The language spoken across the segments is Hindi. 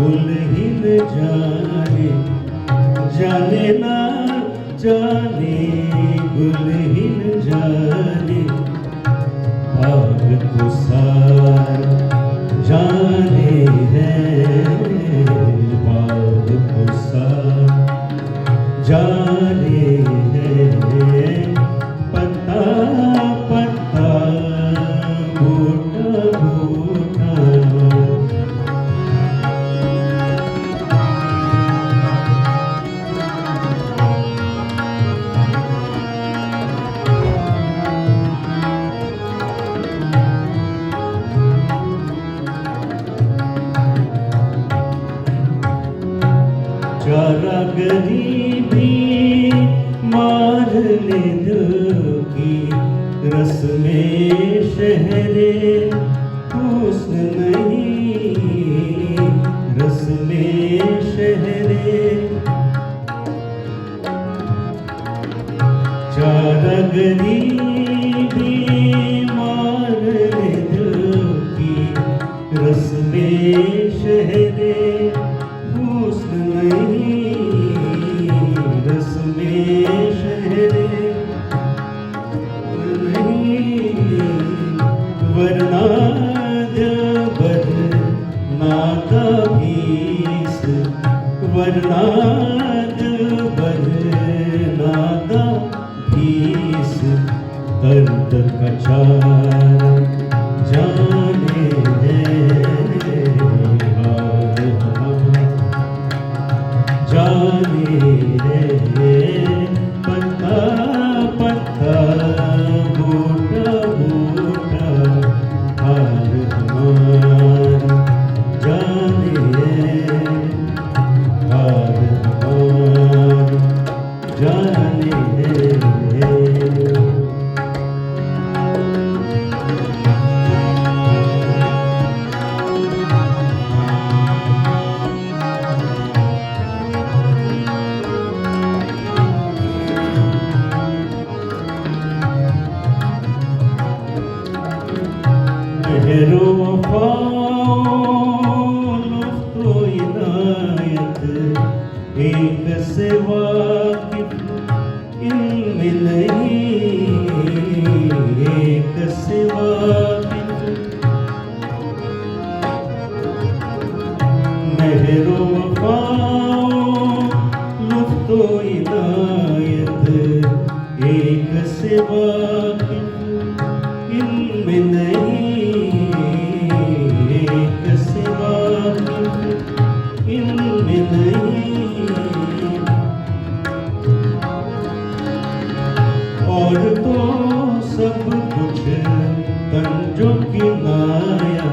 गुलहीन जाने जाने ना जाने गुलहीन जाने भाग तो सारा जाने है भाग तो सारा जाने है पता पता बूटा बूटा चारा गरीबी मार ले दुखी रस में शहरे हुस्न नहीं रस में शहरे चारा गरीबी मार ले दुखी रस में शहरे हुस्न नहीं रस में शहरे नहीं वरना जबर नाता भीस वरना जबर नाता भीस दर्द का चारा जाने जाने रे पता पता बूटा बूटा हार हमारा जाने रे हार हमारा जाने रे लुफ्तो इनायत एक से वाकिफ इनमें नहीं एक से वाकिफ मेहरो लुफ्तो इनायत एक से वाकिफ इनमें नहीं एक सिवा इनमें नहीं और तो सब कुछ तंजो की नाया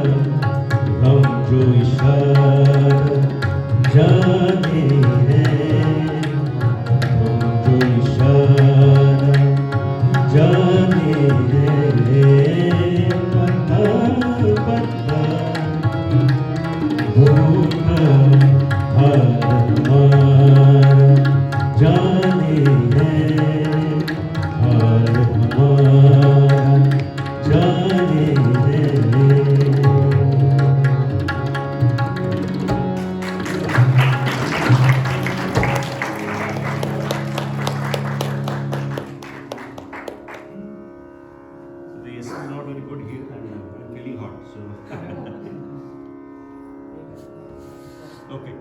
हम जो इशारा जाने हैं हम जो इशारा जाने हैं पता पता भूखा हार हमारा जाने हैं हार हमारा जाने हैं This is not very good here and I'm feeling hot, so okay.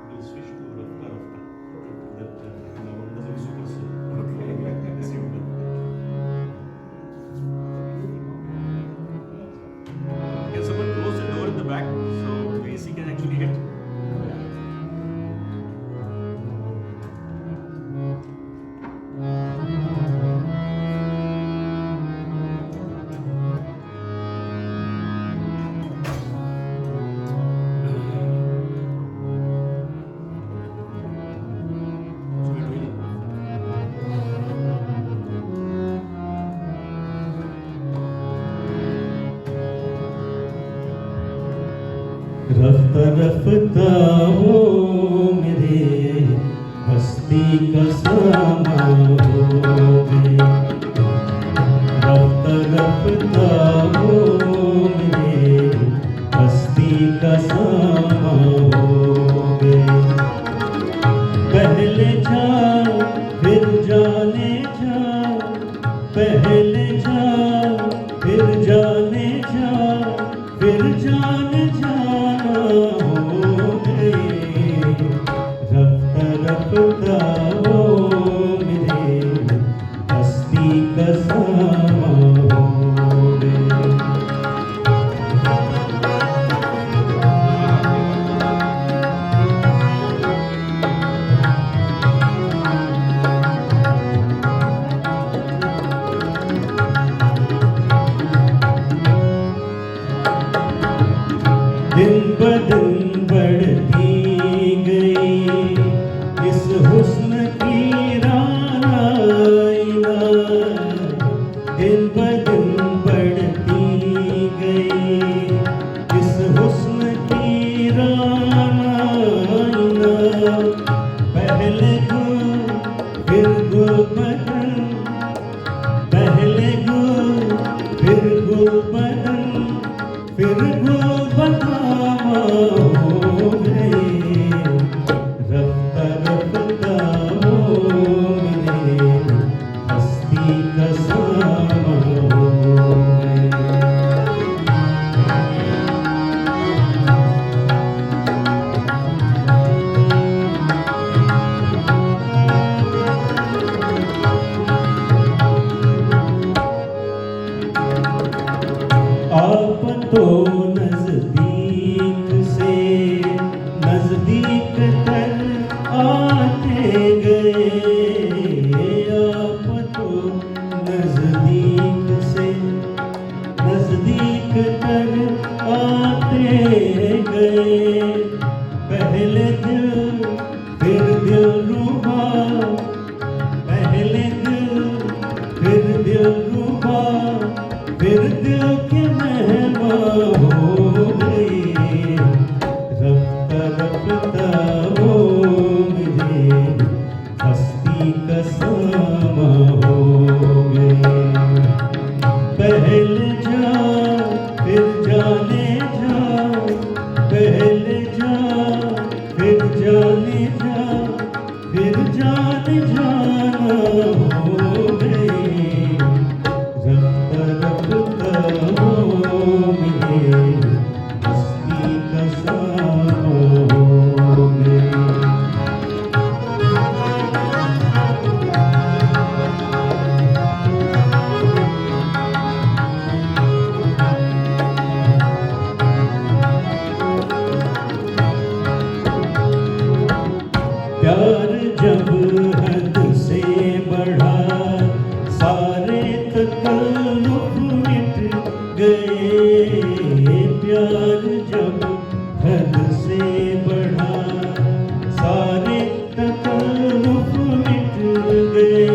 We'll switch to Rafta that now doesn't super slow. Okay, simple. Can someone close the door in the back so AC can actually hit? रफ्ता रफ्ता हो मेरे हस्ती का सामा हो गए रफ्ता रफ्ता पहले जा फिर जाने जा फिर जान जाना हो गए रफ्ता रफ्ता वो मेरे हस्ती का सामा हो गए। दिन ब दिन बढ़ती गई इस हुस्न की रानाइना दिन ब दिन बढ़ती गई इस हुस्न की रानाइना पहले गुल फिर गुल बदन पहले गुल फिर गुल बदन फिर गुल बतावा हो गए रफ्ता रफ्ता वो मेरे हस्ती का सामा हो गए। आप तो नजदीक से नजदीक तर आते गए आप तो नजदीक से नजदीक तर आते गए पहले दिल फिर दिल रुबा पहले दिल फिर दिल रुबा फिर दिल के मेहमा हो गए रफ्ता रफ्ता वो मेरे हस्ती का सामा हो गए पहले जा फिर जाने जा पहले जा फिर जाने जा फिर जाने जाना हो गए रफ्ता रफ्ता वो मेरे हस्ती का सामा हो गए। प्यार जब हद से बढ़ा सारे तकल्लुफ मिट गए प्यार जब हद से बढ़ा सारे तकल्लुफ मिट गए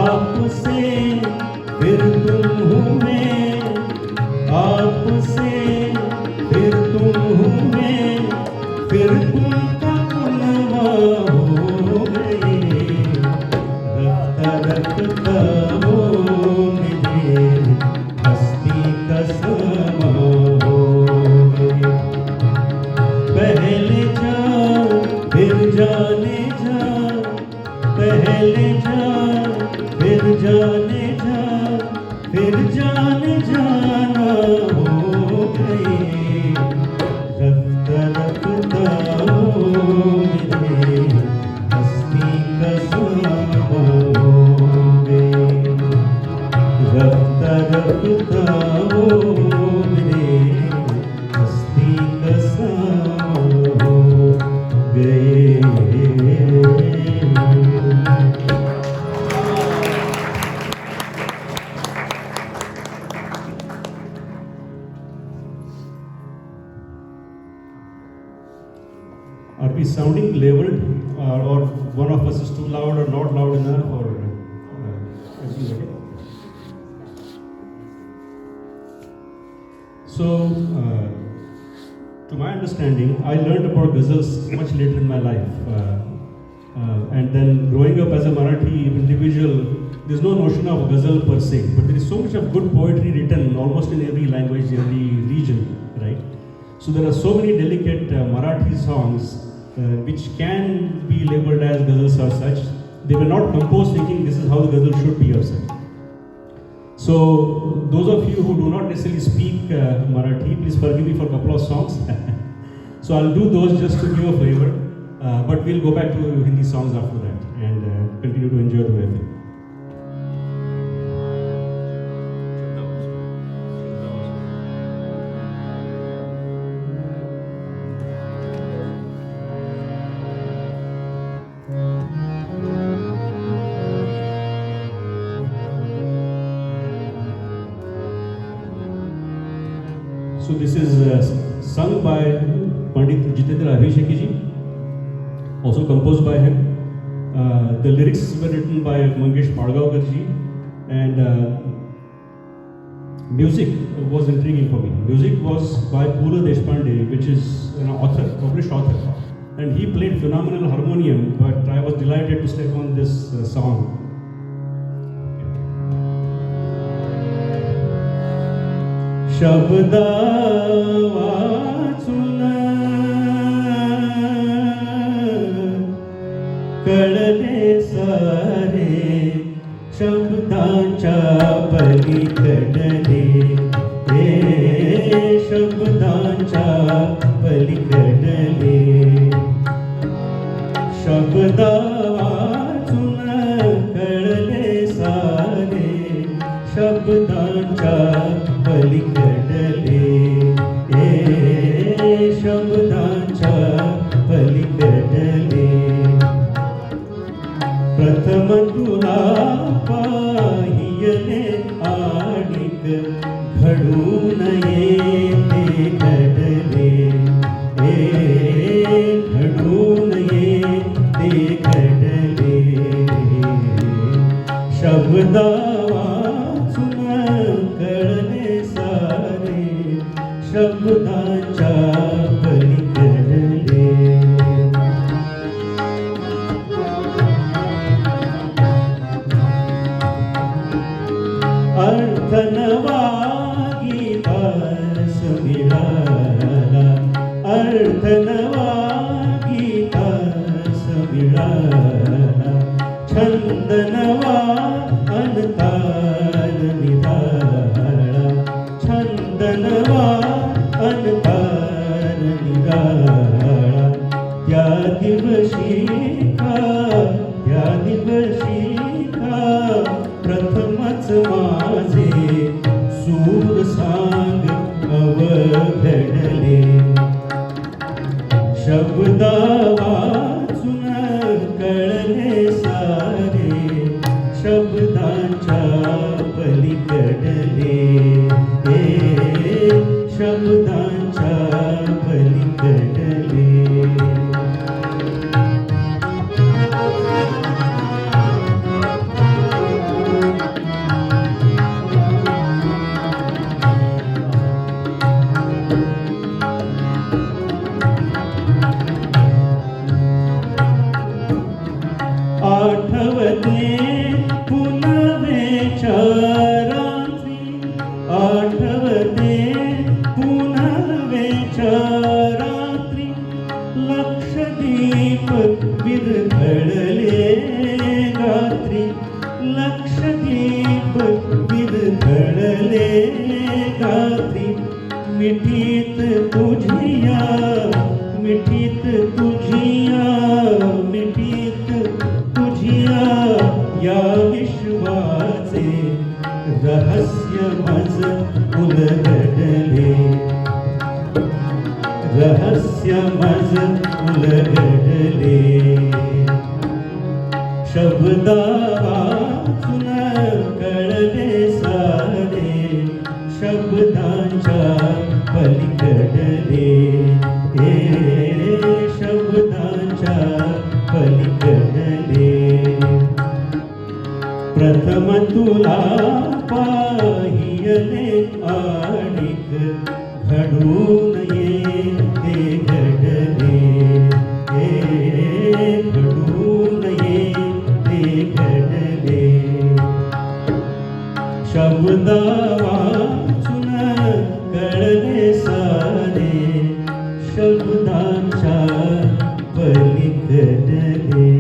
आपसे फिर तुम हुए आपसे फिर तुम हुए फिर तुम का कुलवा हो गए रफ्ता रफ्ता वो मेरे हस्ती का सामा हो गए पहले जा फिर जाने जा पहले जा फिर जाने जा फिर जाने जाना हो गए रफ्ता रफ्ता वो मेरे हस्ती का सामा हो गए रफ्ता रफ्ता वो मेरे हस्ती का सामा हो गए। Are we sounding leveled or one of us is too loud or not loud enough or everything okay? So to my understanding I learned about ghazals much later in my life and then growing up as a Marathi individual there's no notion of ghazal per se but there is so much of good poetry written almost in every language every region right so there are so many delicate Marathi songs which can be labeled as ghazals or such they were not composed thinking this is how the ghazal should be or said. So those of you who do not necessarily speak Marathi, please forgive me for a couple of songs. So I'll do those just to give a flavor, but we'll go back to Hindi songs after that and continue to enjoy the way. So this is sung by Pandit Jitendra Abhisheki ji, also composed by him. The lyrics were written by Mangesh Padgaonkar ji, and music was intriguing for me. Music was by Pula Deshpande, which is an author, published author, and he played phenomenal harmonium. But I was delighted to step on this song. शब्दा वाचून कळले सारे शब्दांच्या पलीकडले हे शब्दांच्या पलीकडले शब्दा वाचून कळले सारे शब्दांच्या पलीकडले हे शब्दांच्या पलीकडले प्रथम तुला पाहियले आणिक घडून येते घडले हे घडून येते घडले शब्दा शब्दांच्या पलीकडले अर्थ नवा गीतास मिळाला अर्थ नवा गीतास मिळाला छंद नवा अनताल निराळा छंद नवा अनतार निराळा त्या दिवशी का प्रथमच माझे सूर सांग अवघडले शब्दा वाचून कळले सारे शब्दांच्या पलीकडले शब्दांच्या पलीकडले आठवते पुनवेच्या रात्री आठवते पुनवेच्या रात्री लक्षदीप विरघळले गात्री लक्षदीप विरघळले गात्री मिठीत तुझिया मिठीत तुझिया मिठीत तुझिया या विश्वाचे रहस्य मज उलगडले रहस्य मज उलगडले शब्दा वाचून कळले सारे शब्दांच्या पलीकडले हे शब्दांच्या पलीकडले प्रथम तुला पाहियले आणिक घडून येते घडले हे घडून येते घडले शब्दा वाचून कळले सारे शब्दांच्या पलीकडले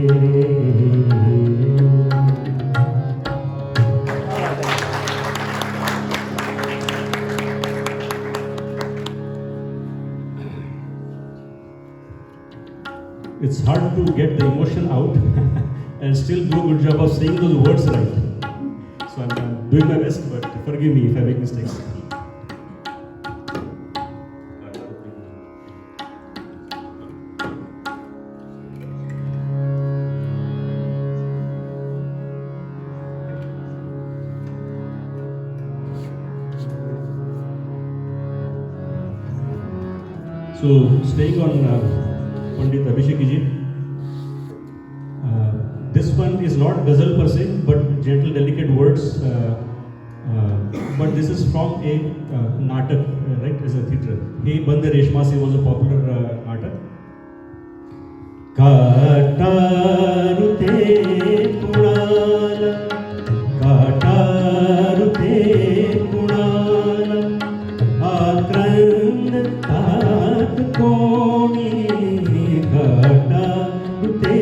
it's hard to get the emotion out and still do a good job of saying those words right. So I'm doing my best, but forgive me if I make mistakes. So staying on Pandit Abhishek ji, this one is not ghazal per se, but gentle, delicate words. But this is from a natak, right? As a theatre. Hey Bande Reshmasi was a popular natak. Katarute kunala, katarute kunala, akrand tat koni, katarute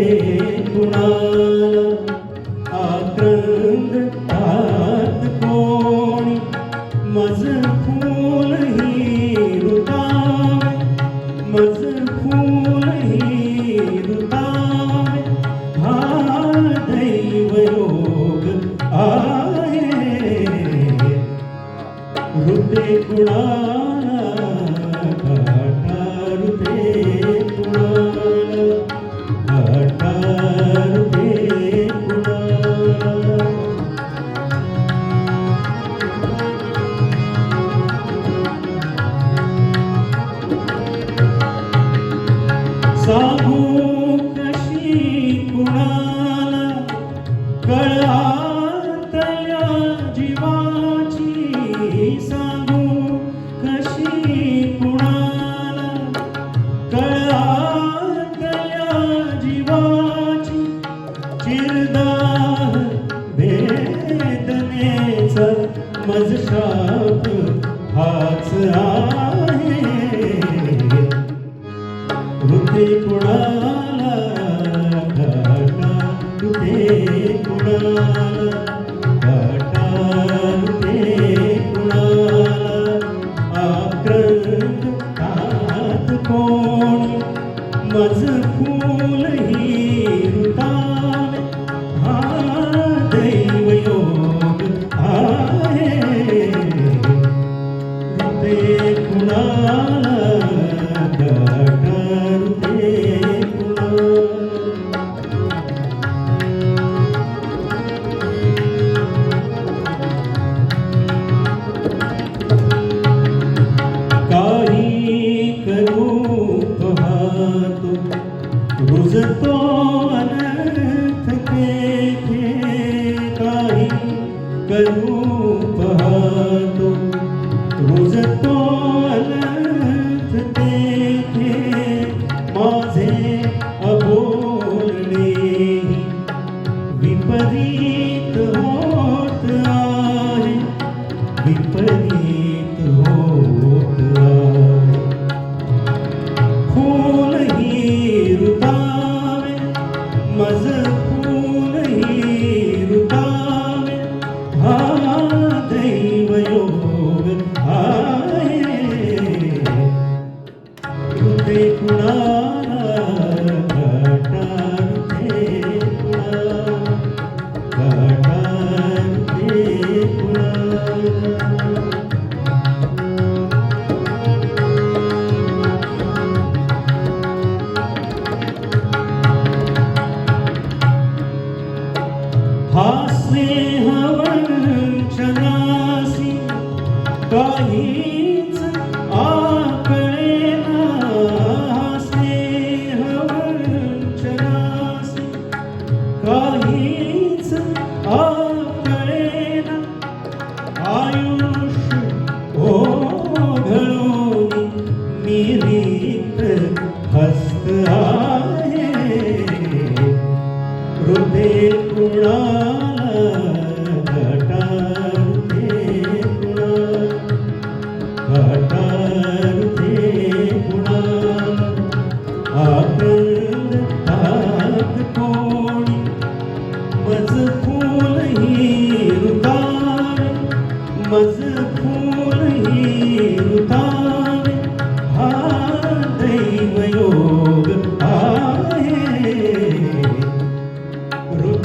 kunala, akrand tat koni, maz phool hi rutave, maz phool hi rutave, ha daiv yog aaye, rute kunala, katarute kunala, katarute kunala. सांगू कशी कुणाला कळातल्या जीवाची, सांगू कशी कुणाला कळातल्या जीवाची, चिरदार वेदनेचा मजशाप हाच आहे, रुते कुणाला, घाटा रुते कुणाला, घाटा रुते कुणाला, आक्रंद तात कोणी, मज फूल ही रुतावे, हा दैव योग आहे, रुते कुणाला, घाटा रुते कुणाला. काही करू पाहतो, रुजतो अनर्थ तेथे, काही करू पाहतो, रुजतो अनर्थ तेथे, माझे अबोलणे विपरीत होत आहे, विपरीत होत आहे, फूल ही रुतावे, मज फूल ही रुतावे, हा दैव योग आहे, रुते कुणाला, घाटा रुते कुणाला, घाटा रुते कुणाला. हा स्नेह वंचनासी काहीच आकळेना, हा स्नेह वंचनासी काहीच आकळेना, आयुष्य ओघळून निरीत हस्त आहे, रुते कुणाला, घाटा रुते कुणाला, घाटा रुते कुणाला, आक्रंद तात कोणी, मज फूल ही रुतावे, मज फूल ही रुतावे, हा दैव योग आहे,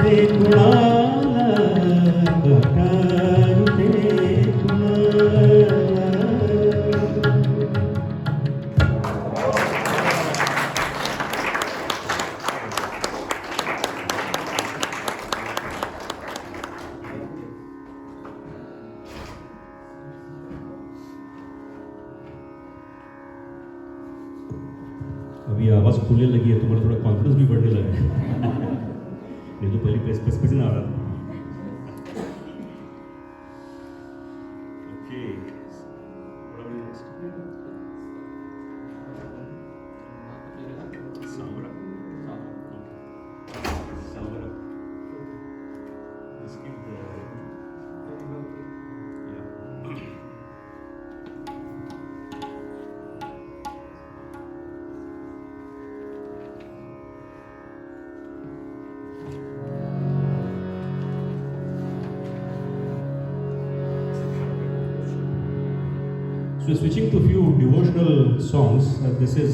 ते कुणाला करू ते कुणाला. अभी आवाज़ खुलने लगी है, तुम्हारा थोड़ा कॉन्फिडेंस भी बढ़ने लगा है. ये तो पहले पेस ना आ रहा था. Okay. What are we next? Samara. Samara. Let's keep the. Yeah. So switching to a few devotional songs, this is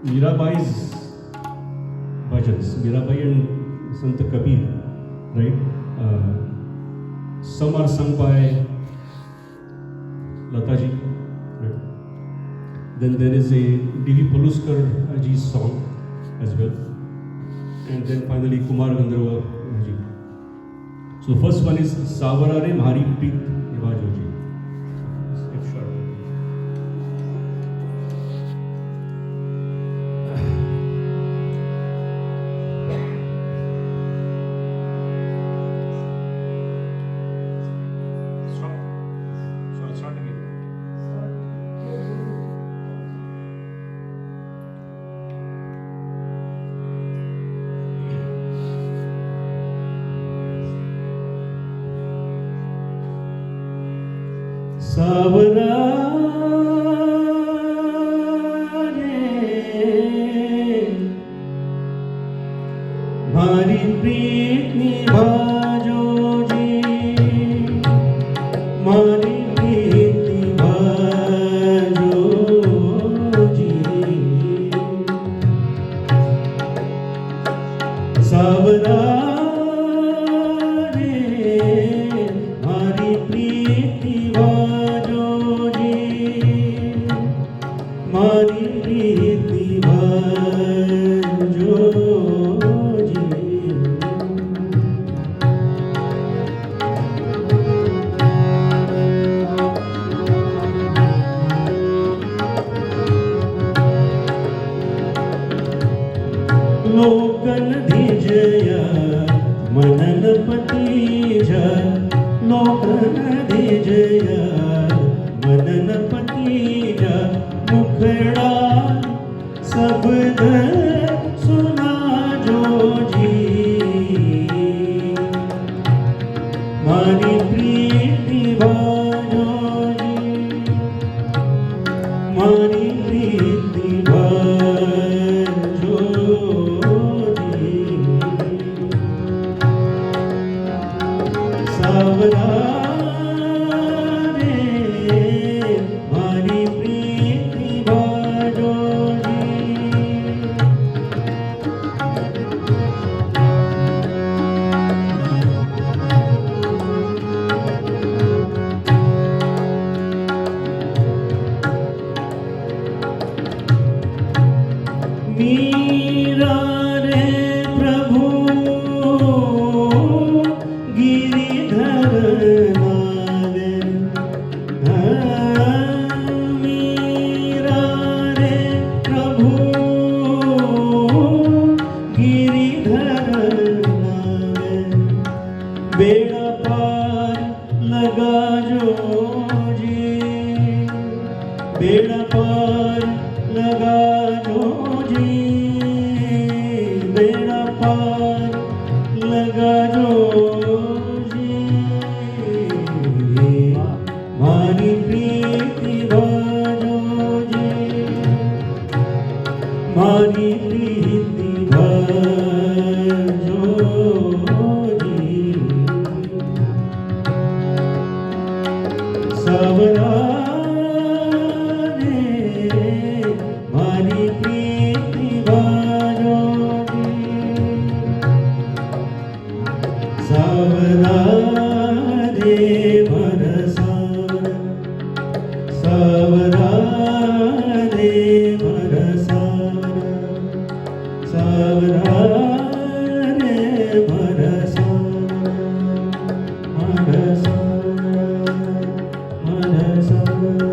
Mirabai's bhajans, Mirabai and Sant Kabir, right? Some are sung by Lataji, right? Then there is a D.V. Paluskar ji's song as well, and then finally Kumar Gandharva ji. So the first one is Savarare Mhari Preet Nivajo ji. F sharp. Stop. So I'll start again. Savara रे मारी प्रीत निभाजो जी, मारी प्रीत निभाजो जी. सावरा रे मारी प्रीत निभाजो जी, मारी प्रीत निभाजो जी. लोकन धिजय मनन पतीज, लोकन धिजय मनन पतीज. मुखड़ा शब्द सुनाजो जी, मारी प्रीत निभाजो जी, मारी प्रीत निभाजो जी. सावरा रे मारी प्रीत निभाजो जी. मीरा रे प्रभु गिरिधर नावे, मीरा रे प्रभु गिरिधर नावे. बेड़ा पार लगाजो जी, बेड़ा पार लगाजो जी, बेड़ा पार लगाजो जी. मारी प्रीत निभाजो जी, मारी प्रीत निभाजो जी. सावरा रे मारी प्रीत निभाजो जी. सावरा रे मन सावरा मन Savara.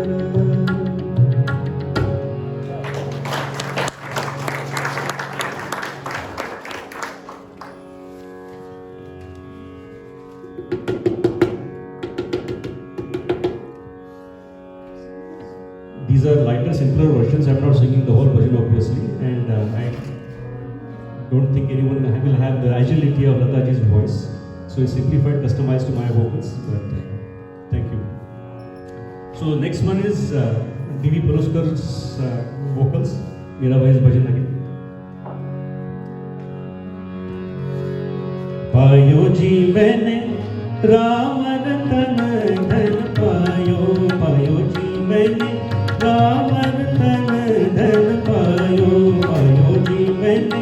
These are lighter, simpler versions. I'm not singing the whole version, obviously, and I don't think anyone will have the agility of Lataji's voice. So it's simplified, customized to my vocals. But thank you. So next one is D.V. Paluskar's vocals. Mirabai's bhajan again. पायो जी मैंने राम रतन धन पायो, पायो जी मैंने राम रतन धन पायो, पायो जी मैंने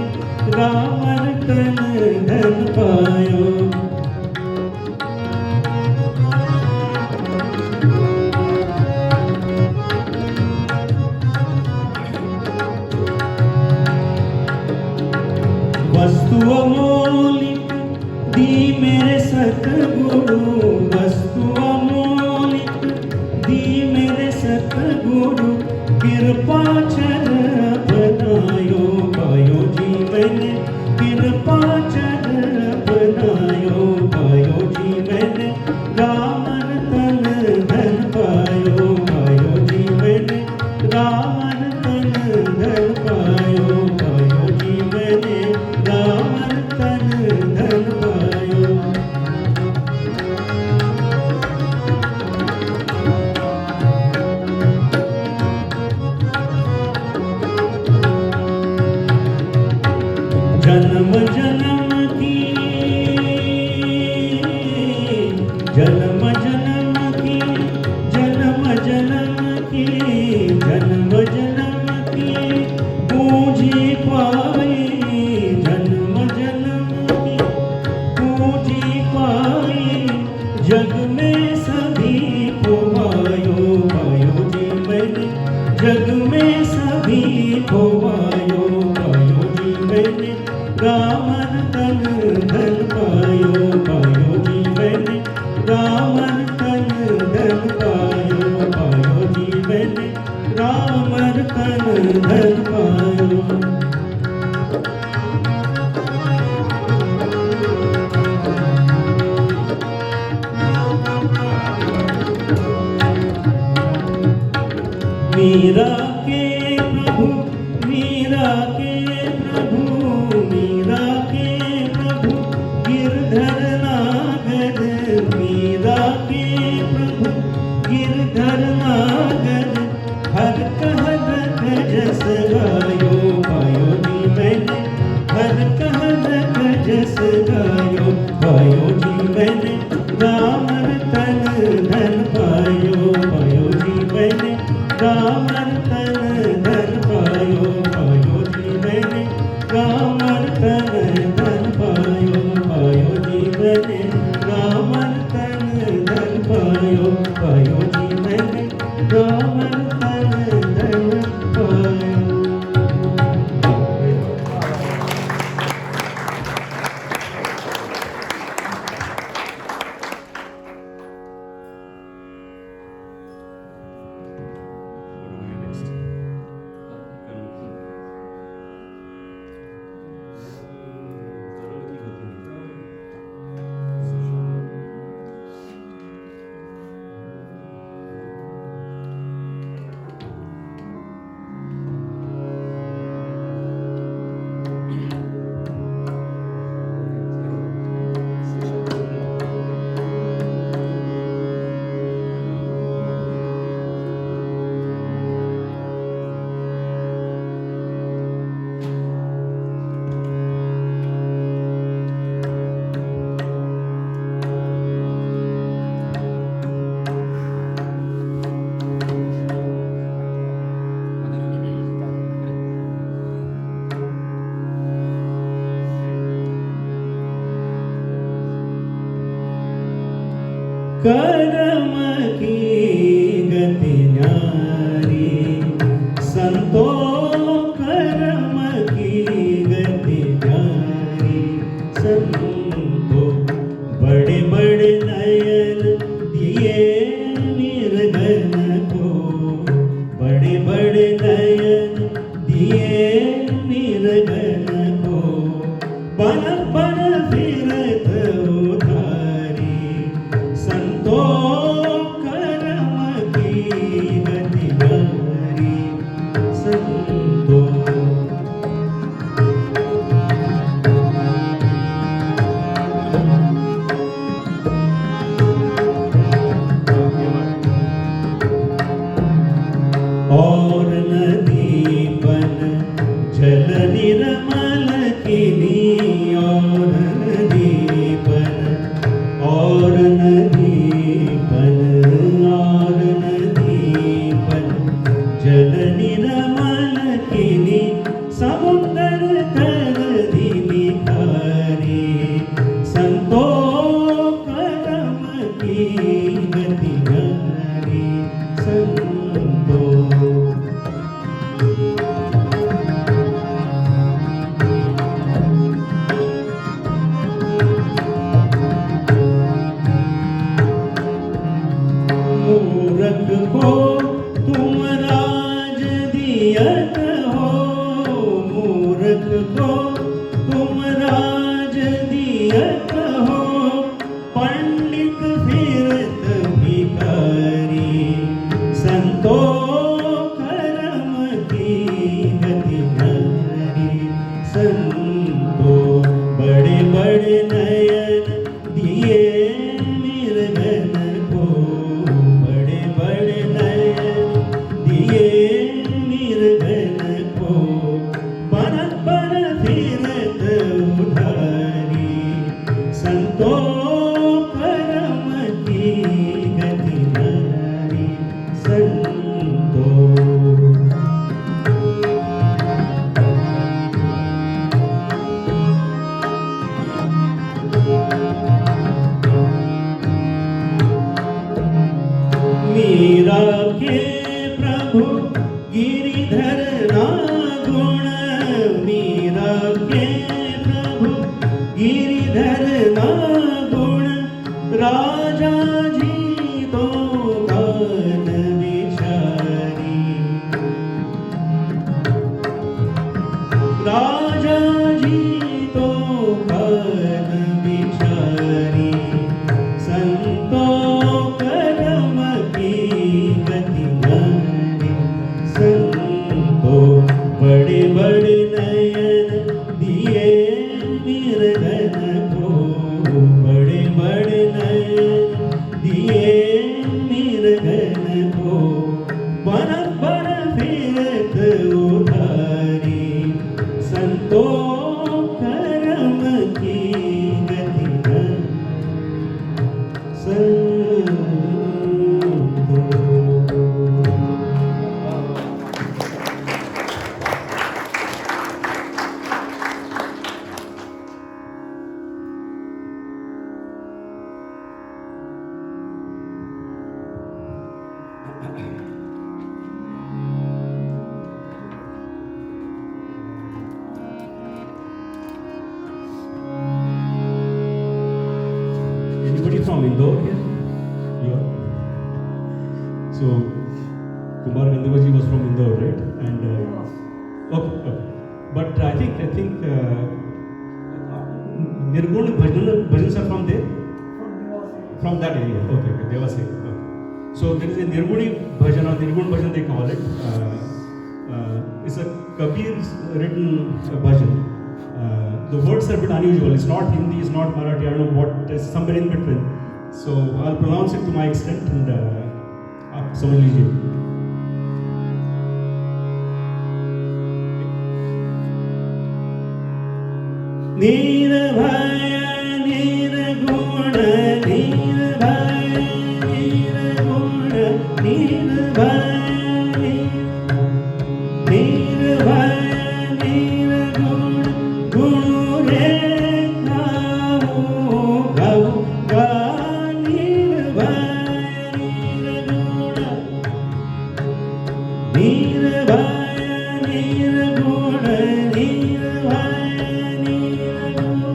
राम रतन धन पायो. वस्तु अमोलिक दी मेरे सतगुरु, वस्तु अमोलिक दी मेरे सतगुरु, कृपा चर बनायो, पायो जी मैंने कृपा चर बनायो, पायो जी मैंने राम रतन धन पायो, पायो जी मैंने राम रतन धन पायो, पायो जी मैंने राम रतन धन पायो. जन्म जन्म की, जन्म जन्म की, जन्म जन्म की, जन्म जन्म की पूजी पाई, जन्म जन्म की पूजी पाई, जग में सभी को पायो, पायो जी मैंने जग में सभी को पायो, पायो जी मैंने राम रतन धन पायो, पायो जी मैंने राम रतन धन पायो, पायो जी मैंने राम रतन धन पायो. मीरा के प्रभु, मीरा के प्रभु, मीरा के प्रभु गिरधर नागर, मीरा के प्रभु गिरधर नागर, हर कहर जस गायो, पायो जी मैंने हर कहर जस गायो, पायो जी मैंने राम रतन धन पायो, पायो जी मैंने राम रतन धन पायो, पायो जी मैंने राम रतन धन पायो, पायो जी मैंने राम रतन धन पायो, पायो जी मैंने राम रतन धन पायो. What do we do next? कर्म की गति न्यारी, संतो कर्म की गति निर्गन को बन बन फिरत उधारी संतो करम की गति गरी संतो और नदी बन जल निर्मल किनी और नदी बन और नदी बन और नदी बन जल निर्मल किनी समुद्र कर दिली खारी संतो करम की गति गरी संतो मूरख को तुम राज दियत हो मूरख को तुम राज दियत हो पंडित फिरत भिखारी संतो करम की गति गरी संतो बड़े बड़े नयन दिए निर्गन को बड़े बड़े नयन दिए निर्गन को बन बन फिरत उधारी संतो करम की गति गरी संतो मीरा के प्रभु गिरिधर ना गुण मीरा के प्रभु गिरिधर ना गुण राजा जी तो गान विचारी राजा जी तो गान विचारी संतो करम की गति गरी संतो बड़े बड़े नयन दिए निर्गन को बड़े बड़े नयन दिए निर्गन को बन बन फिरत उधारी संतो करम की गति गरी Anybody from Indore here? You are? So, Kumar Gandharvaji was from Indore, right? And okay. But I think Nirgun bhajans are from there? From that area. Okay. Devasek. Okay. So there is a Nirguni bhajan or Nirgun bhajan they call it. It's a Kabir's written bhajan. The words are a bit unusual. It's not Hindi, it's not Marathi. I don't know what. It's somewhere in between. So I'll pronounce it to my extent and आप समझ लीजिए. निर्भय निर्गुण निर्भय निर्गुण निर्भय निर्भय निर्गुण गुण रे गाओ गाओ गा निर्भय निर्गुण निर्भय निर्गुण निर्भय निर्गुण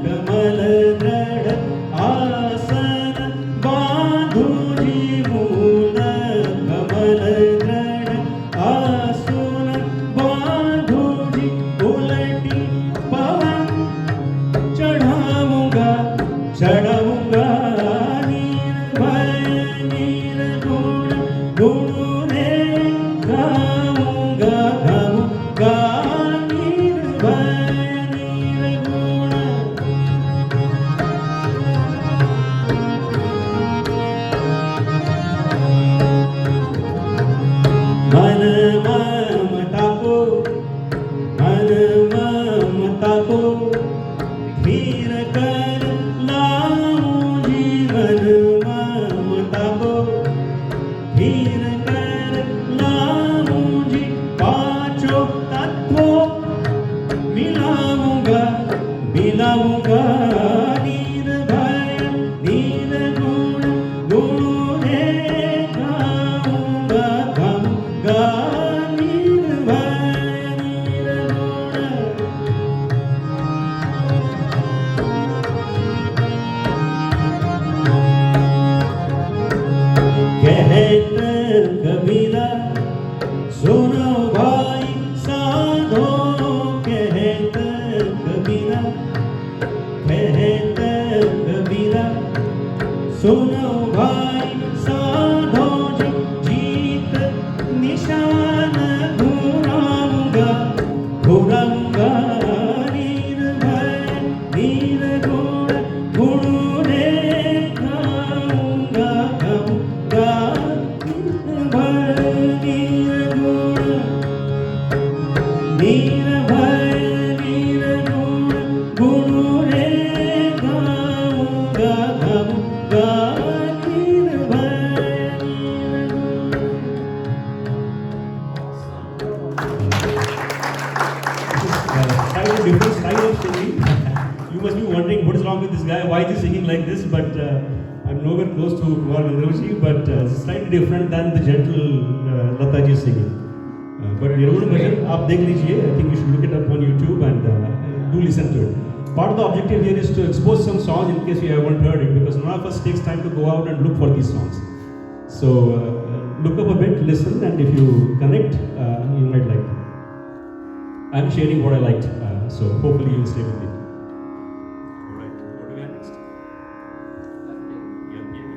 कमल दृढ़ आसन बांधुजी मूल कमल दृढ़ आसन बांधुजी उलटी पवन चढ़ाऊंगा चढ़ाऊंगा निर्भय निर्गुण गुण रे गाऊंगा गाऊंगा निर्भय निर्गुण मन ममता को धीर कर लाऊं जीवन ममता को धीर कर लाऊं जी पांचों तत्वों मिलाऊंगा मिलाऊंगा निर्भय निर्गुण गुण रे गाऊंगा गाऊंगा निर्भय निर्गुण कहत कबीरा सुनो भाई साधो कहत कबीरा सुनो भाई साधो जी जीत निशान घुराऊंगा घुराऊंगा निर्भय निर्गुण गुण रे गाऊंगा गाऊंगा निर्भय निर्गुण निर्भय निर्गुण गुण रे गाऊंगा गाऊंगा निर्भय slightly different style of singing. You must be wondering what is wrong with this guy, why is he singing like this, but I'm nowhere close to Kumar Gandharvji, but slightly different than the gentle Lata ji singing. But Nirvana version, आप देख लीजिए. I think you should look it up on YouTube and do listen to it. Part of the objective here is to expose some songs in case you haven't heard it, because none of us takes time to go out and look for these songs. So look up a bit, listen, and if you connect, you might like them. I'm sharing what I liked, so hopefully you'll stay with me. All right, what do we have next? Yeah, yeah.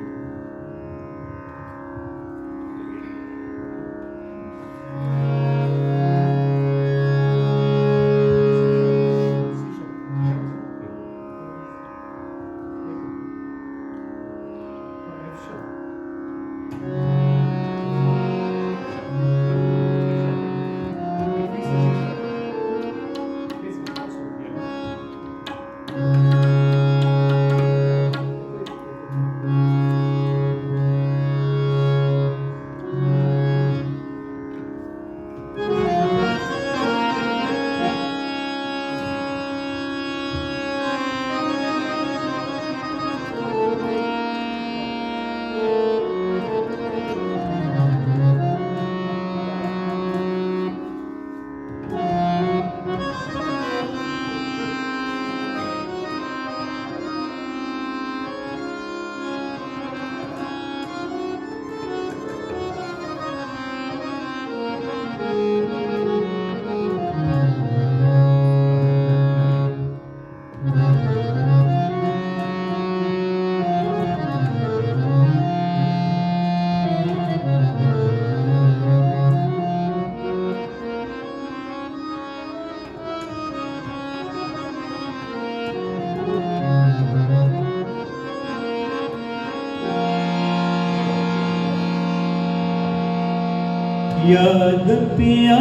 याद पिया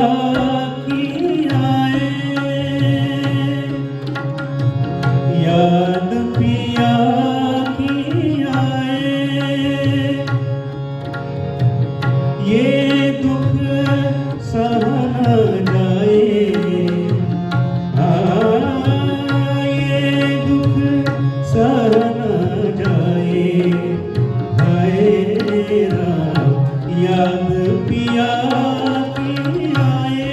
की आए, याद पिया की आए, ये दुख सहना जाए, ये दुख सहना जाए, हाय राम याद पिया की आए।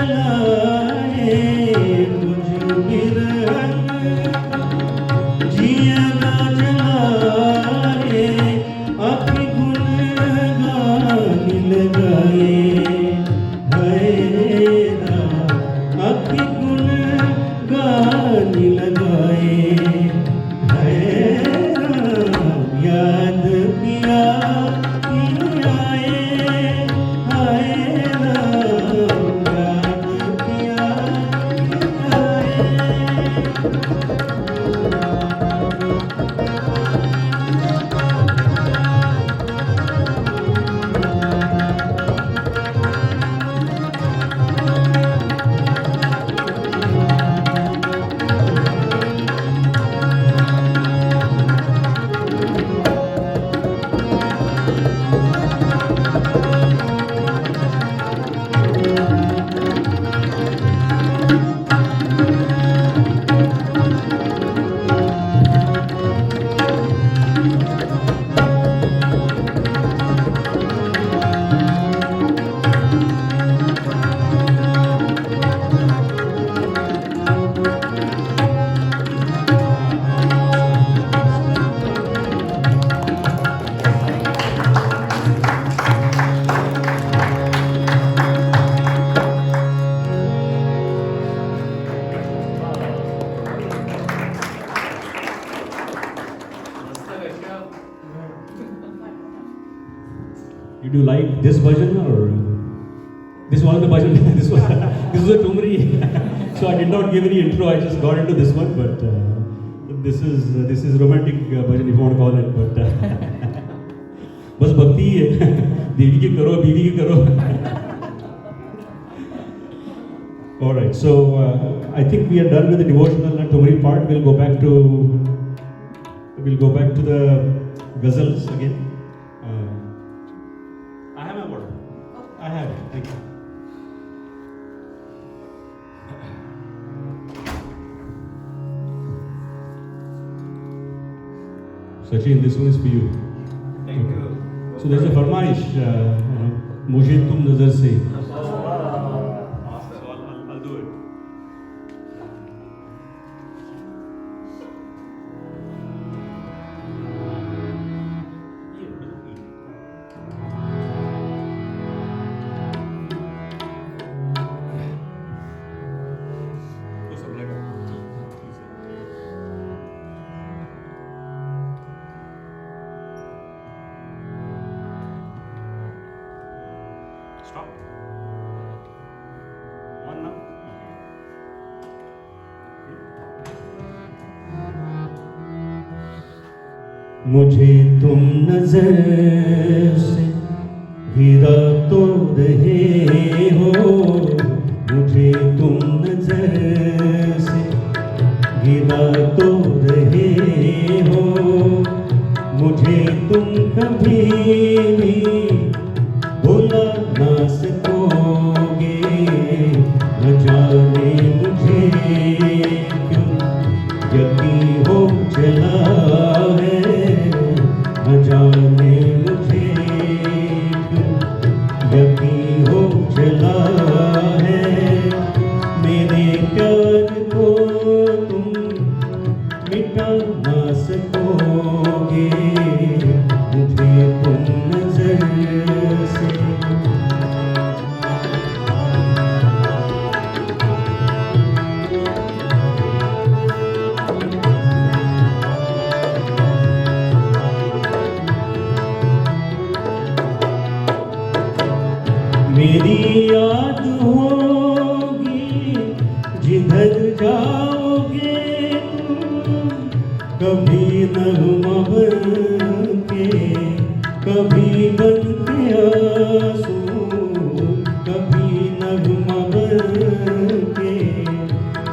जलाए मुझ बिरहन जिया ना जलाए आँखें गुन गाने लगाए हैरा आँखें गुन गाने लगाए हैरा याद पिया की आए हैरा याद पिया की आए Did you like this version or this was the version? This was a Tumri. So I did not give any intro. I just got into this one, but this is romantic version if you want to call it. But बस भक्ति ही है देवी की करो बीवी की करो. All right. So I think we are done with the devotional and Tumri part. We'll go back to the ghazals again. I have my water. I have it. Thank you. Sachin, this one is for you. Thank you. So there's a farmaish, मुझे तुम नजर से. So I'll do it. तो सब लगा. Stop. One now. मुझे तुम नजर से गिरा तो रहे हो मुझे तुम नजर से गिरा तो रहे हो मुझे तुम कभी भी भुला ना सकोगे न जाने मुझे क्यों यकीन हो चला है न जाने मुझे क्यों यकीन हो चला है मेरे प्यार को तुम मिटा ना सकोगे मुझे तुम नजर से मेरी याद होगी जिधर जाओगे तुम कभी नगमा बन के कभी बन के आंसू कभी नगमा बन के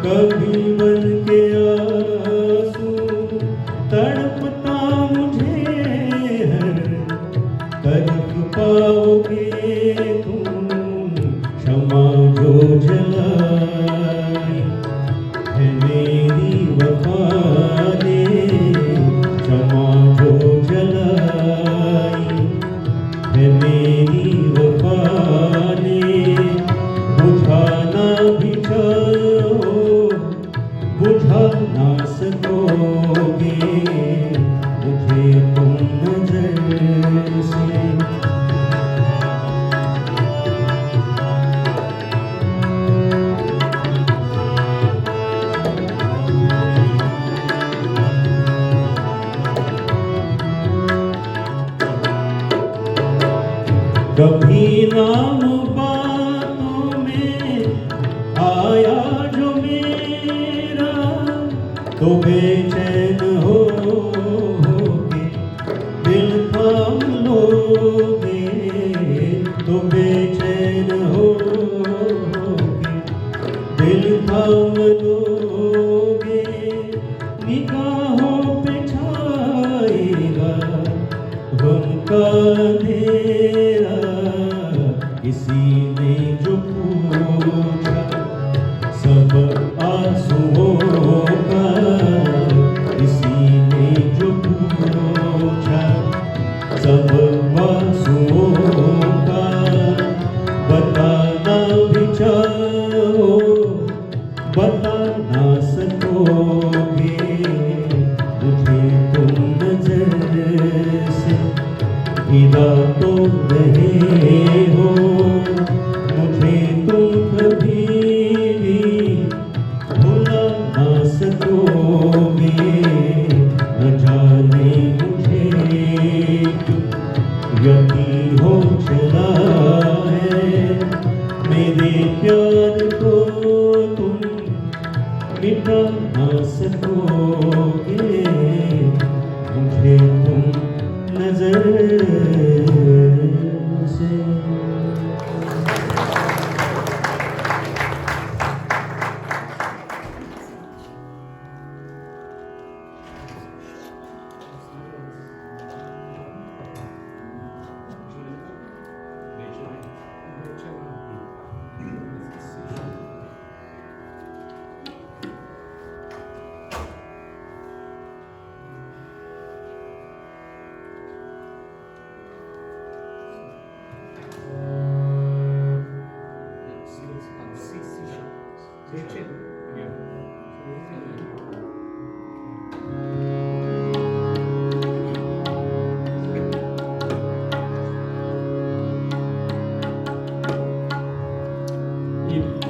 कभी बन के आंसू तड़पता मुझे हर तरफ पाओगे तुम क्षमा जो पूछा सब आंसुओं का, किसी ने जो पूछा सब आंसुओं का, बताना भी चाहो बता ना सकोगे, मुझे तुम नजर से गिरा तो रहे हो, मुझे तुम कभी भी भुला ना सकोगे, न जाने मुझे यकीन हो चला है, मेरे प्यार को तुम मिटा ना सकोगे, मुझे तुम नजर से।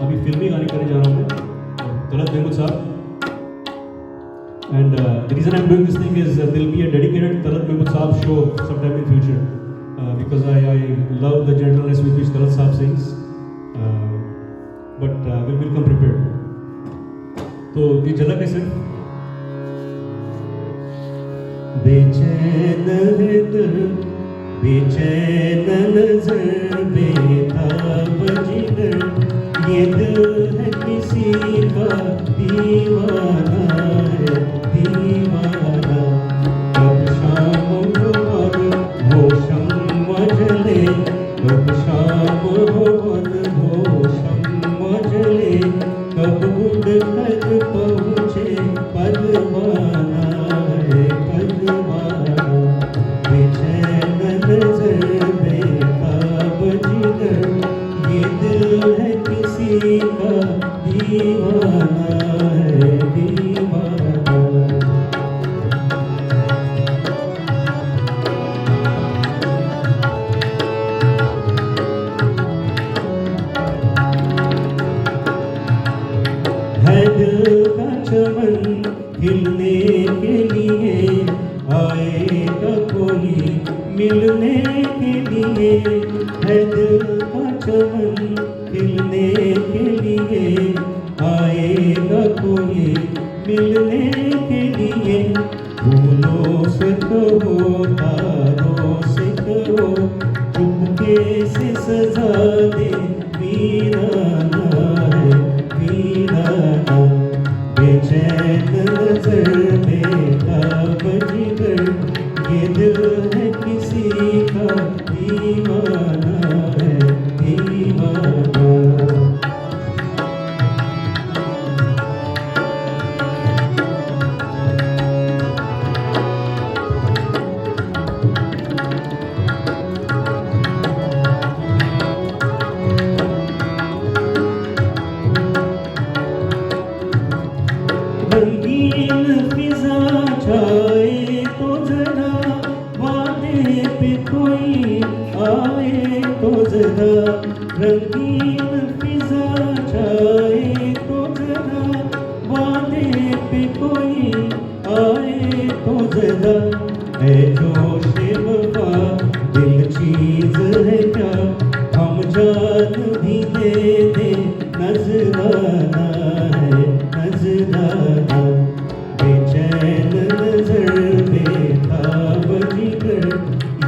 अभी फिल्मी गाने करने जा रहा हूँ मैं, तलत महमूद साहब। And the reason I'm doing this thing is there will be a dedicated Talat Mahmud Saab show sometime in future, because I love the gentleness with which Talat Saab sings, but we'll come prepared. तो ये झलक है सर। बेचैन है दिल, बेचैन नजर, बेताब जिगर, ये दिल है किसी का दीवाना है, दीवाना। कब शाम हो और वो शम्मा जले, कब शाम हो और वो शम्मा जले, कब उड़ कर पहुँचे पदवाना है, पदवाना। बेचैन नजर, बेताब जिगर, ये दिल है किसी का दीवाना है, दीवाना। है दिल का चमन खिलने के लिए, आएगा कोई मिलने के लिए, है दिल का चमन खिलने के लिए, आएगा कोई मिलने के लिए। फूलों से कहो, तारों से कहो, चुपके से सजा दे वीराना है, वीराना। बेचैन नजर, बेताब जिगर, ये दिल है किसी का दीवाना है, दीवाना। रंगीन फिजा छाए तो जरा, वादे पे कोई आए तो जरा। रंगीन फिजा छाए तो जरा, वादे पे कोई आए तो जरा। है जोशे वफा दिल चीज है क्या, हम जान भी दे दे नजराना है, नजराना। बेचैन नजर, बेताब जिगर,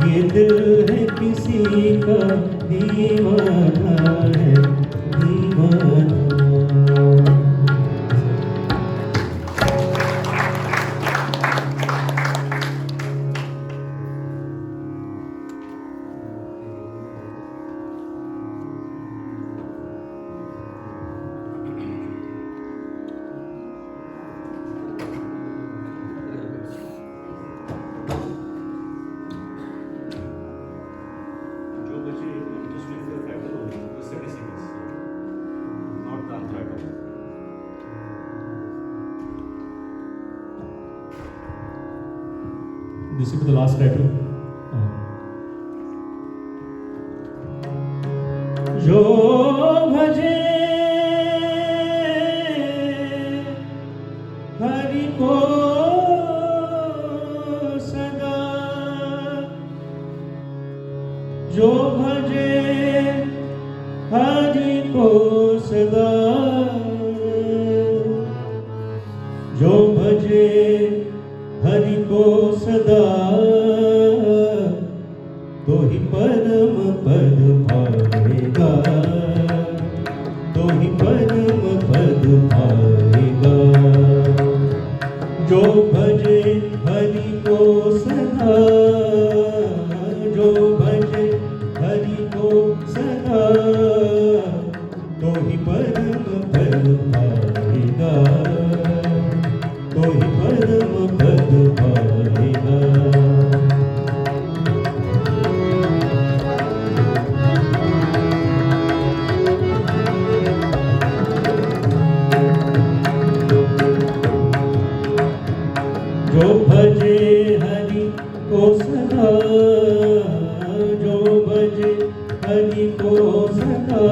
ये दिल है किसी का दीवाना है, दीवाना। this will be the last tattoo. जो भजे हरि को सदा, जो भजे हरि को सदा, जो भजे हरि को सदा, तो ही परम पद पाएगा, तो ही परम पद पाएगा। जो भजे हरि को सदा, जो भजे हरि को सदा, तो ही परम पद पाएगा, तो ही परम पद पाएगा। जो भजे हरि को सदा, जो भजे हरि को सदा,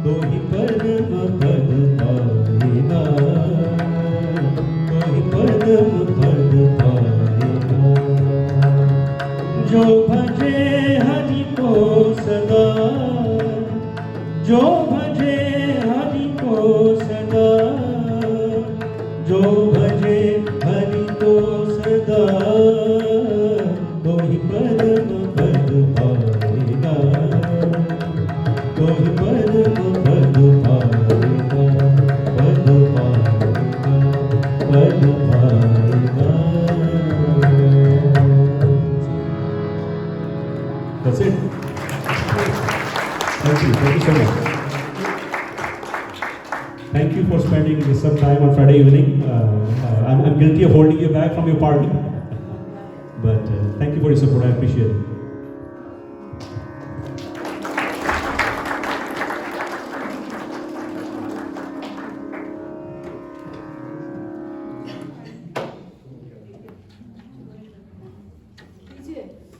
तो ही परम पद पाएगा, तो ही परम पद पाएगा। जो भजे हरि को सदा, जो भजे हरि को सदा, जो भजे हरि को सदा, तो ही परम पद पाएगा, तो ही परम पद पाएगा, पद पाएगा, पद पाएगा। That's it. Thank you so much. Thank you for spending some time on Friday evening. I'm guilty of holding you back from your party, but thank you for your support. I appreciate it.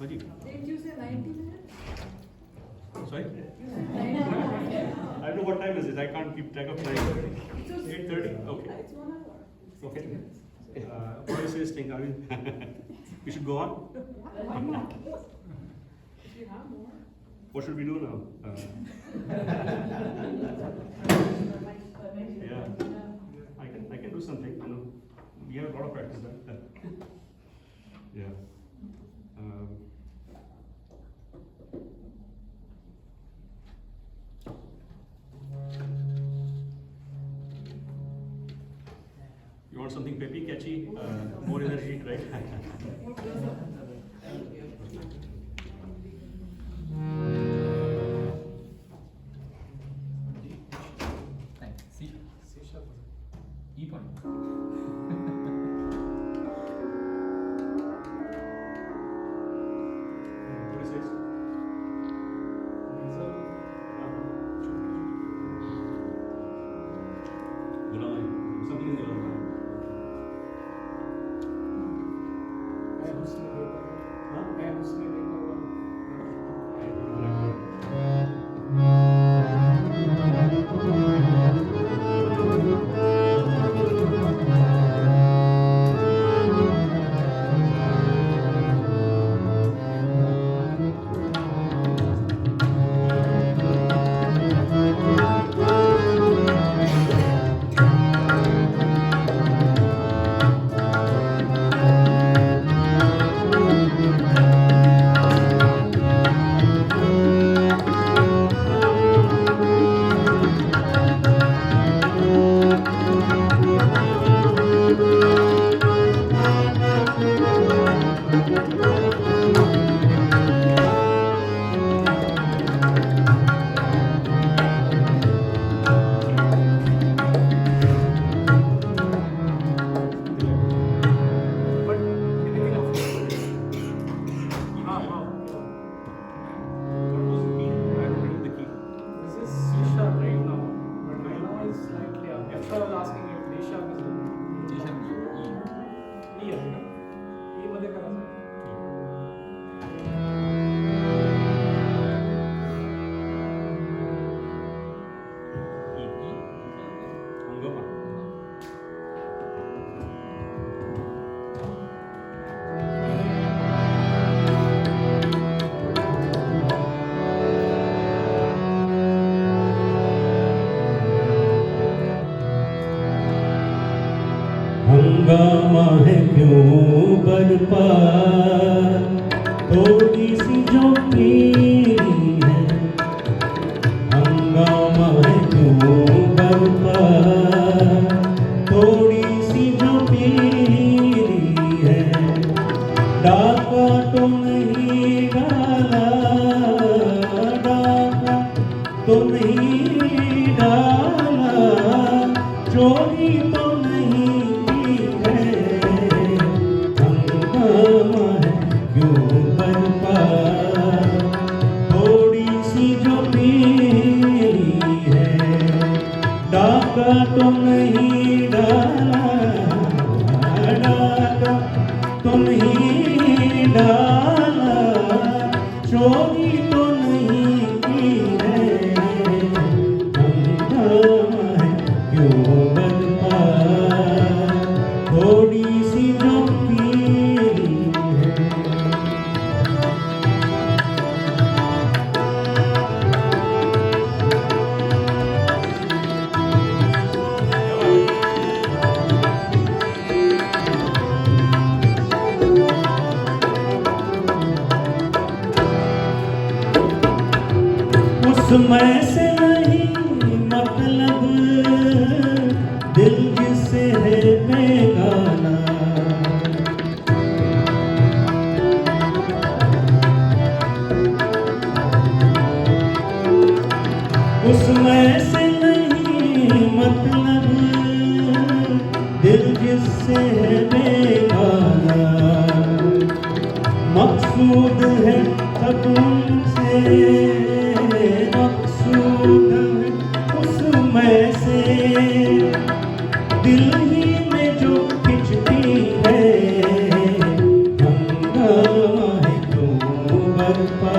Haji, Didn't you say 90 minutes? sorry? 90 I don't know what time is it. I can't keep track of time. 8:30. Okay. It's 1 hour. Okay. What is this thing? I mean, we should go on. Why not? If you have more. What should we do now? Yeah, I can do something. You know, we have a lot of practice. Yeah. You want something peppy, catchy, more energy, right? See, E point. What is this? Something in the है क्यों बरपा, थोड़ी सी जो पीरी है, हंगामा है क्यों बरपा, थोड़ी सी जो पीरी है, डाका तो नहीं डाला, डाका तो नहीं डाला, चोरी तो नहीं की है, हंगामा है क्यों बरपा, थोड़ी सी जो पीरी है, डाका तो नहीं डाला, डाका तो नहीं डाला, चोरी तो नहीं की है, हंगामा है क्यों बरपा, थोड़ी सी जो पीरी है। उसमें से नहीं मतलब, दिल जिससे है बेगाना, उसमें से नहीं मतलब, दिल जिससे है बेगाना, मकसूद है सब उनसे, मकसूद है उसमें से, दिल ही में जो खिंचती है, हंगामा है क्यों बरपा,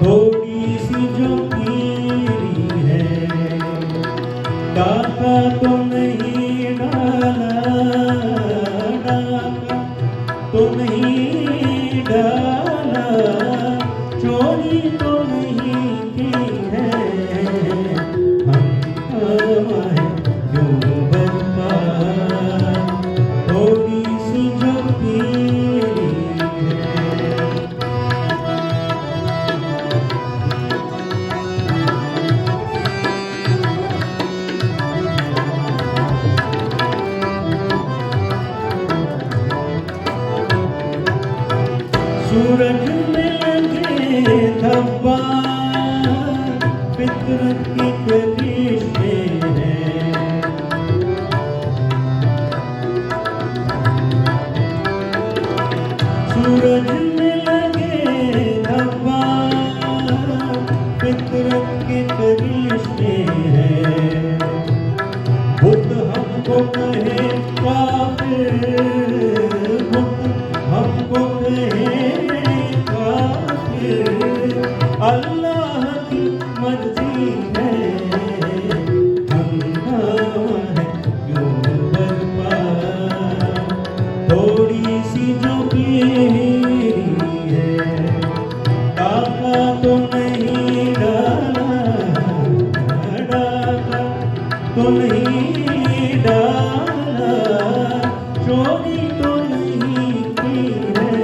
थोड़ी सी जो पीरी है, डाका तो नहीं डाला, डाका तो नहीं डाला, चोरी तो नहीं की है, हंगामा है क्यों बरपा, थोड़ी सी जो पीरी है। सूरज में लगे धब्बा, फितरत की करिश में है, सूरज में लगे धब्बा, फितरत की करिश में है, बुत हमको कहे काफिर, बुत हमको कहे काफिर, अल्लाह की मर्जी है, हंगामा है क्यों बरपा, थोड़ी सी जो पीरी है, डाका तो नहीं डाला, डाका तो नहीं डाला, चोरी तो नहीं की है,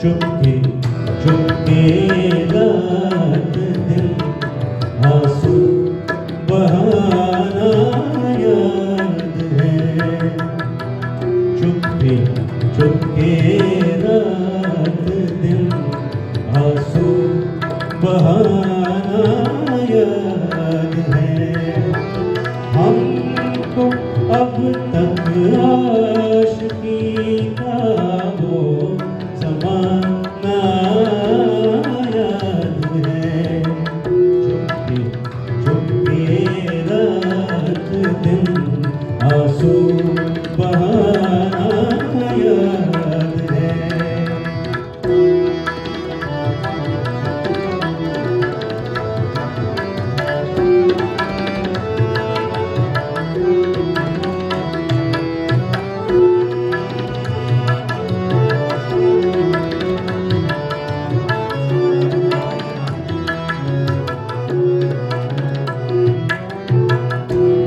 चुपके चुपके रात दिन आंसू बहाना याद है चुपके चुपके रात दिन आंसू बहाना याद है हमको अब तक आशिकी का वो ज़माना याद है चुपके चुपके रात दिन आंसू बहाना याद है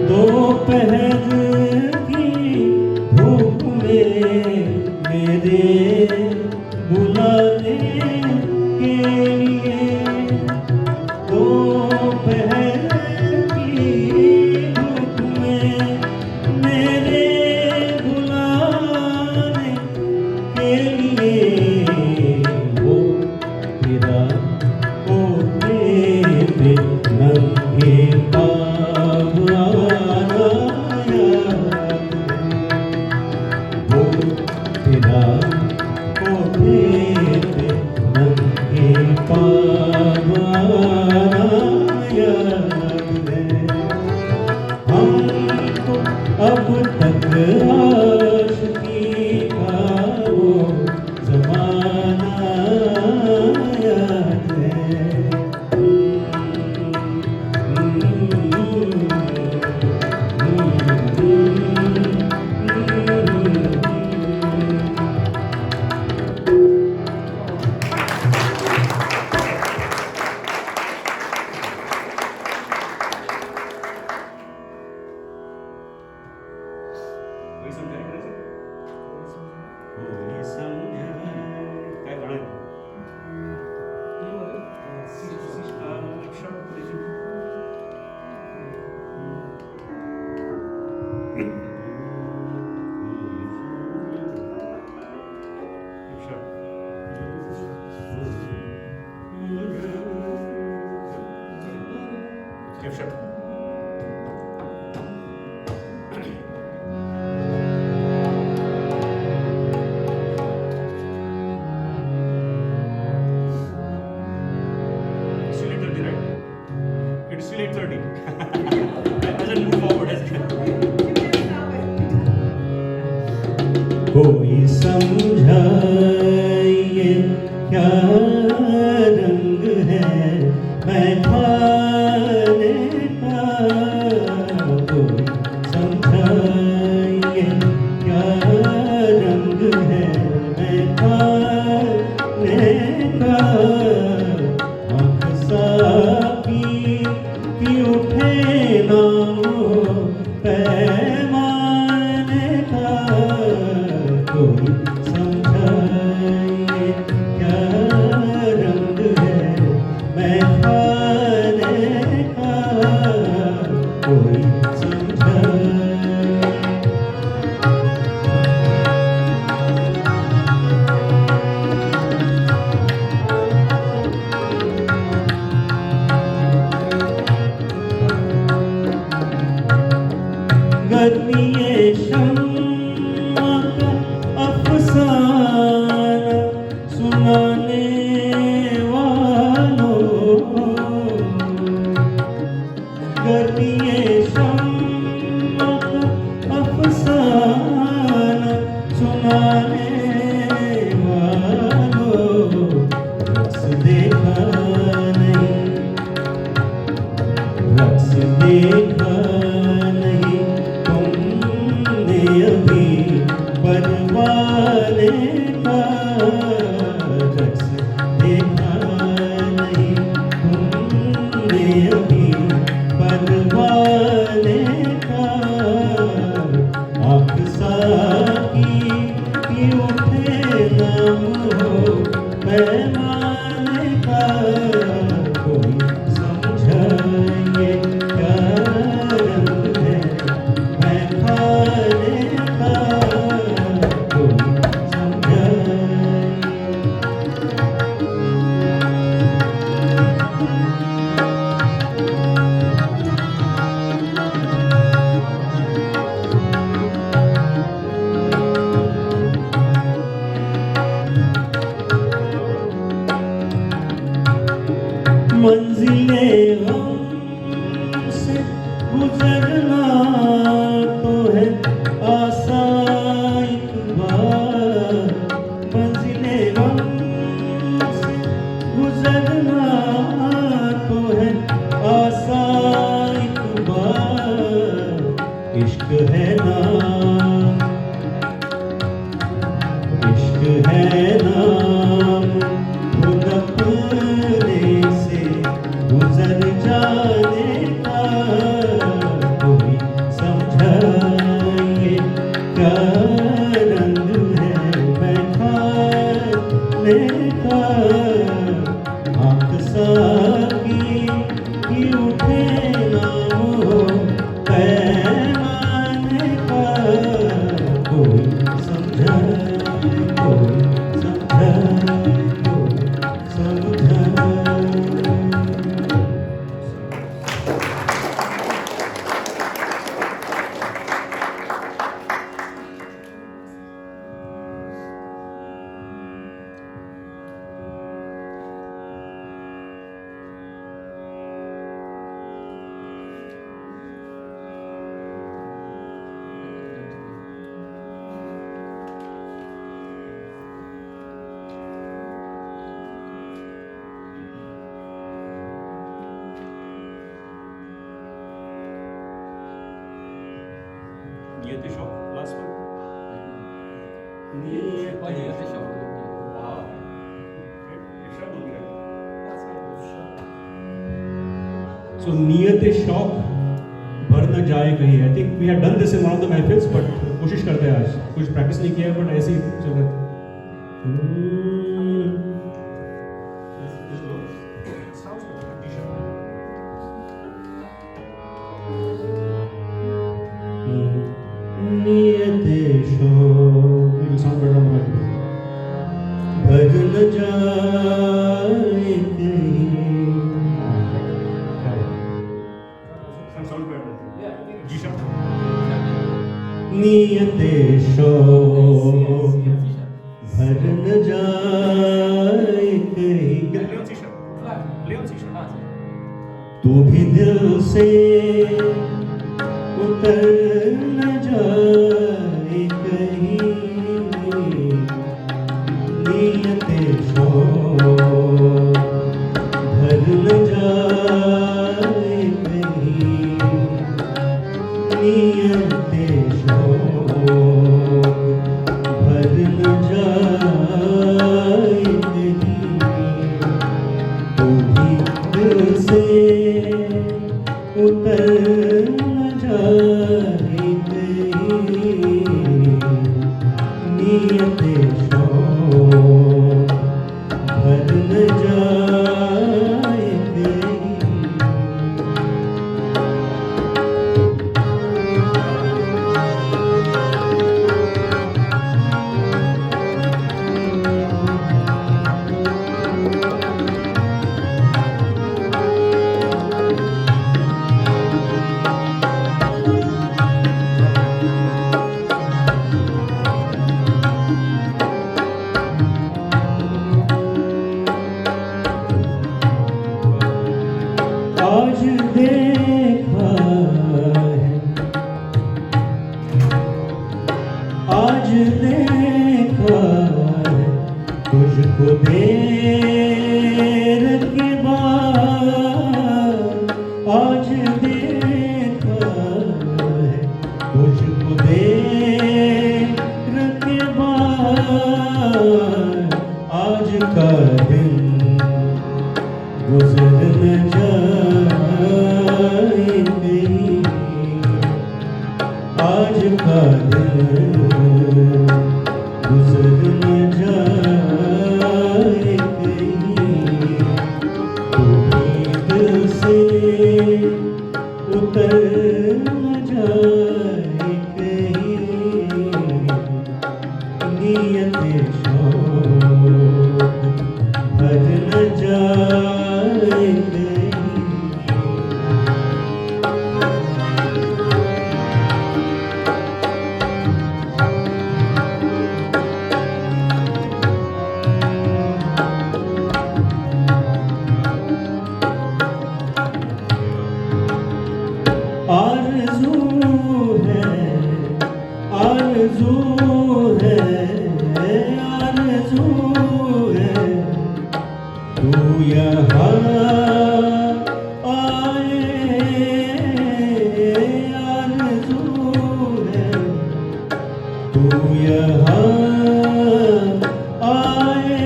दोपहर की धूप में मेरे बुलाने के लिए दोपहर की धूप में मेरे बुलाने के लिए वो तेरा कोठे पे नंगे पाँव आना याद है वो तेरा कोठे पे नंगे पाँव आना याद है हमको अब तक आशिकी का वो ज़माना याद है कोई समझा नहीं करायचं? कोई समझा काय गाणं आहे? शॉर्ट पुढे. F sharp. It's still 8:30, right? It's still 8:30. Hasn't moved forward, has it? कोई समझाइए क्या रंग है मैं खाने का कोई समझाइए क्या रंग है मैं खाने का आँख साकी की उठे ना वो पैमाने का कोई समझाइए क्या रंग है मैं खाने का कोई समझाइए पैमाने का कोई समझे ये क्या रंग है, मैं खाने का कोई समझे। मंजिलें गम से गुजरना तो है आसान एक बार, मंजिलें गम से गुजरना तो है आसान एक बार, इश्क है नाम, इश्क है नाम, खुद अपने से गुजर जाने का कोई समझाए क्या रंग है, मैं खाने का आँख साकी की उठे ना हो, पैमाने का कोई समझाए, कोई समझाए, कोई समझाए। Niyat-e Şok, last one. Niyat-e Şok. Wow. Right? Isha will be right. So नियत शौक भर न जाए कहीं। I think we have done this in one of the महफिल्स, बट कोशिश करते हैं आज, कुछ प्रैक्टिस नहीं किया है बट ऐसे ही चल रहा है। This goes. Sounds like a Isha. नियत शौक will sound better on mic, भर न जाए कहीं। Sound better. Yeah. Isha. नियत शौक भर न जाए कहीं। Leon's Isha. Leon's Isha. तू भी दिल से उतर न जाए कहीं, नियत शौक भर न जाए कहीं, नियत शौक भर न जाए कहीं, तू भी दिल से उतर न जाए कहीं, नियत शौक भर न जाए कहीं। आज देखा है, आज देखा है तुझको देर के बाद, आज देखा है तुझको देर के बाद, आज का दिन गुजर न जाए कहीं, आज का दिन गुजर न जाए यहाँ आए आरज़ू है, तू यहाँ आए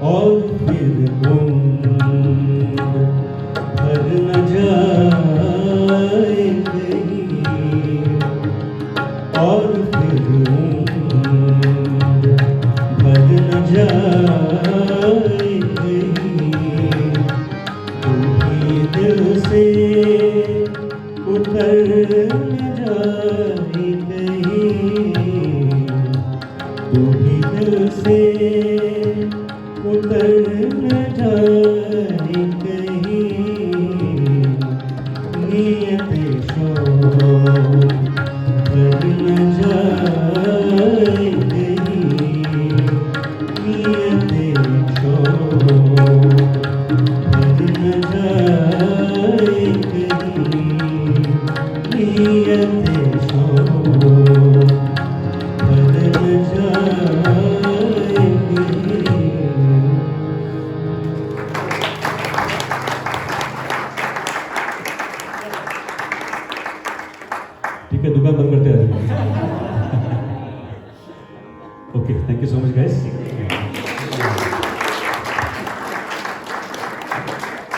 और फिर उम्र भर न जाए कहीं, और फिर उम्र भर न जाए कहीं, तू भी दिल से उतर न जाए कहीं, तू भी दिल से उतर न जाए कहीं, नियते शोर भर न जाए कहीं, नियते शोर भर न जाए कहीं, नियते शोर भर न जाए कहीं। ठीक है, दुकान बंद करते हैं। Okay, thank you so much guys.